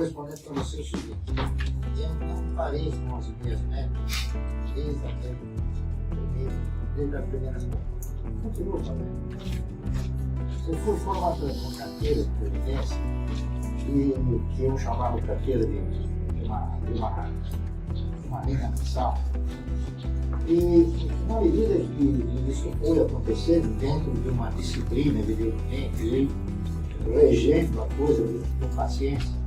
Respondendo para você o seguinte, eu não parei com as minhas metas desde a primeira época. Continuo fazendo. Eu fui formado com carteira de previdência, que eu chamava carteira de uma linha mensal. E na medida que isso foi acontecendo dentro de uma disciplina, evidentemente, regendo a coisa com paciência,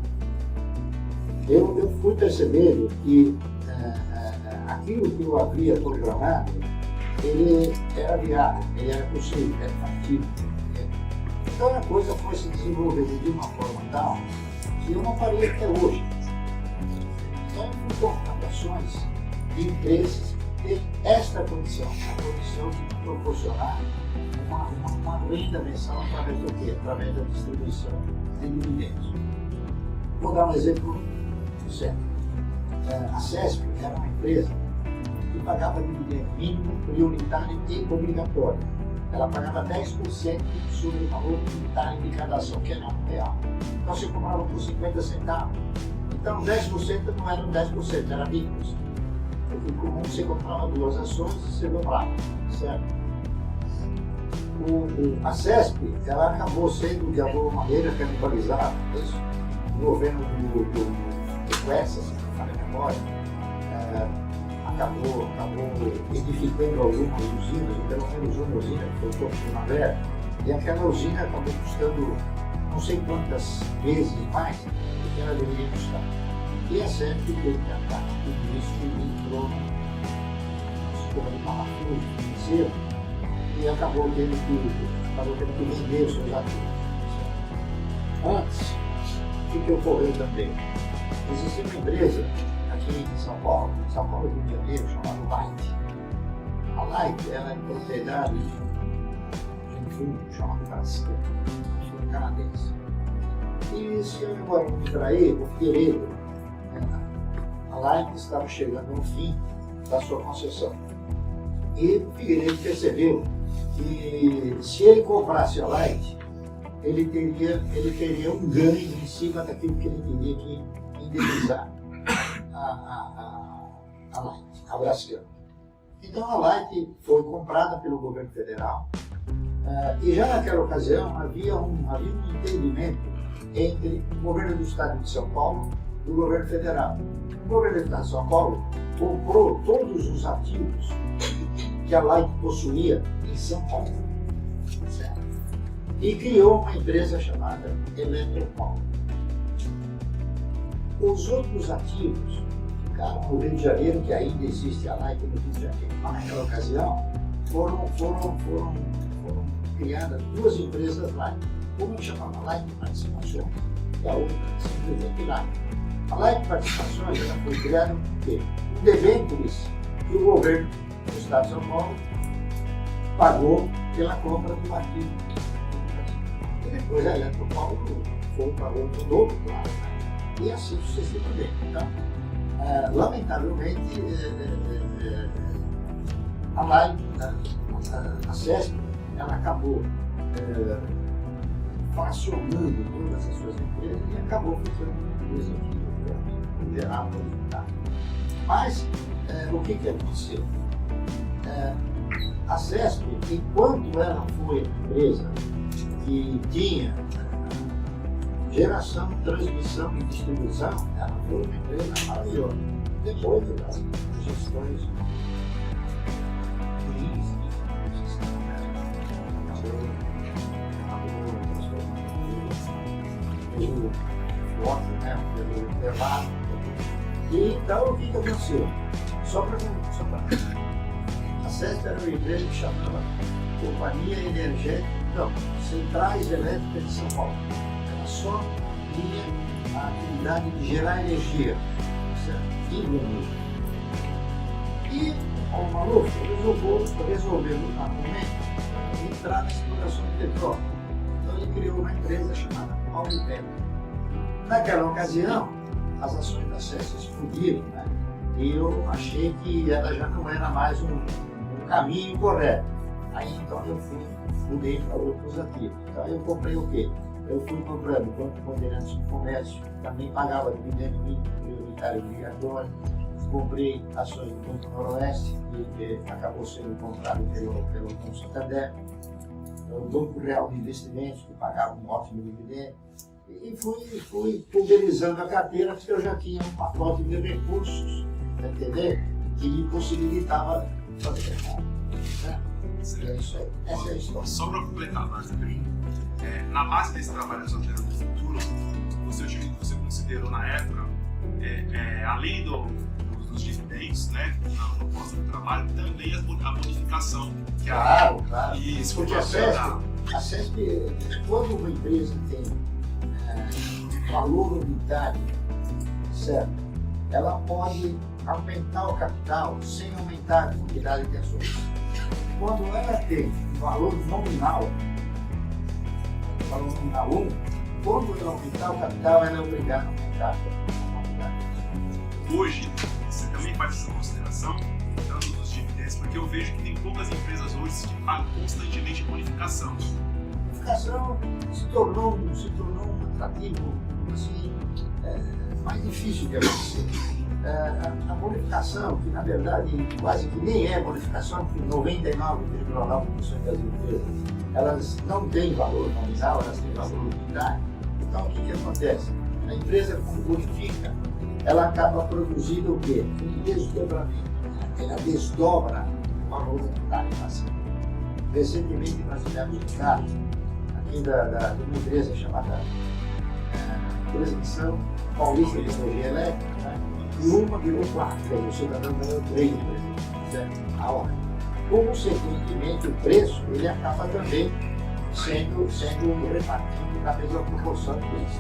eu fui percebendo que aquilo que eu havia programado, ele era viável, ele era possível, era factível. Então a coisa foi se desenvolvendo de uma forma tal que eu não parei até hoje. Então eu fui com ações de empresas que têm esta condição, a condição de proporcionar uma renda mensal através do quê? Através da distribuição de dividendos. Vou dar um exemplo certo. A CESP era uma empresa que pagava dividendo mínimo, prioritário e obrigatório. Ela pagava 10% sobre o valor unitário de cada ação, que era R$1. Então você comprava por 50 centavos. Então 10% não era 10%, era 20%. Porque comum você comprava duas ações e você dobrava, certo? A CESP, ela acabou sendo de alguma maneira canibalizada, isso? O governo do Quessa, se não me memória, acabou edificando algumas usinas, ou pelo menos uma usina que foi toda primavera, e aquela usina acabou custando não sei quantas vezes mais do que ela deveria custar. E a CESP teve que acabar com tudo isso e entrou numa escola de parafuso financeiro e acabou tendo que vender os seus ativos. Antes, o que ocorreu também? Existia uma empresa aqui em São Paulo Rio de Janeiro, chamada Light. A Light ela é propriedade de um fundo chamado Brasil, um fundo canadense. E se eu agora me trair, o Figueiredo, a Light estava chegando ao fim da sua concessão. E o Figueiredo percebeu que se ele comprasse a Light, ele teria um ganho em cima daquilo que ele teria que indenizar a Light, a Braskem. Então a Light foi comprada pelo governo federal e já naquela ocasião havia um entendimento entre o governo do estado de São Paulo e o governo federal. O governo do estado de São Paulo comprou todos os ativos que a Light possuía em São Paulo, certo? E criou uma empresa chamada Eletropaulo. Os outros ativos ficaram no Rio de Janeiro, que ainda existe a Light no Rio de Janeiro. Mas naquela ocasião foram criadas duas empresas Light. Uma chamava Light Participações e a outra simplesmente Light. A Light Participações ela foi criada porque um debêntures que o governo do estado de São Paulo pagou pela compra do ativo. E depois a Eletropaulo pagou o dobro, claro. E assim sucessivamente. Então, lamentavelmente, a CESP ela acabou fracionando todas as suas empresas e acabou ficando uma empresa que gerava resultado. Mas o que aconteceu? A CESP, enquanto ela foi uma empresa que tinha geração, transmissão e distribuição, ela foi uma empresa maravilhosa. Depois das gestões pelo intervalo. E então o que aconteceu? A CESP era uma empresa que chamava Companhia Energética, Centrais Elétricas de São Paulo. Ela só tinha a atividade de gerar energia, e o Maluf resolveu no momento entrar na exploração de petróleo. Então ele criou uma empresa chamada Auripetro. Naquela ocasião, as ações da CESP explodiram, né? E eu achei que ela já não era mais um caminho correto. Aí então eu mudei para outros ativos. Então eu comprei o quê? eu fui comprando Banco Bandeirantes do Comércio, também pagava dividendo mínimo prioritário obrigatório, comprei ações do Banco Noroeste, que acabou sendo comprado pelo Banco Santander, o Banco Real de Investimentos, que pagava um ótimo dividendo, e fui pulverizando a carteira, porque eu já tinha um pacote de recursos, tá entendendo? Que me possibilitava fazer mercado. Né? É isso aí. Essa é a história. Só para completar, Márcio, na base desse trabalho das antenas do futuro, você considerou na época, além dos dividendos, né, no posto do trabalho, também a bonificação. Que Claro. Isso, porque a CESP, quando uma empresa tem valor unitário, certo? Ela pode aumentar o capital sem aumentar a quantidade de ações. Quando ela tem valor nominal 1, quando ela aumentar o capital, ela é obrigada a aumentar a quantidade. Hoje, você também faz essa consideração, tanto dos dividendos, porque eu vejo que tem poucas empresas hoje que pagam constantemente bonificação. A bonificação se tornou um atrativo assim, mais difícil de acontecer. A bonificação, que na verdade quase que nem é bonificação, porque 99,9% das empresas elas não têm valor nominal, elas têm valor unitário. Então o que acontece? A empresa, quando bonifica, ela acaba produzindo o quê? Um desdobramento. Ela desdobra o valor unitário para cima. Recentemente nós tivemos um caso aqui de uma empresa chamada Transmissão Paulista de Energia Elétrica, né? E uma virou 4, quer dizer, o cidadão ganhou 3 de presente, a hora. Consequentemente, o preço ele acaba também sendo repartido na mesma proporção que eles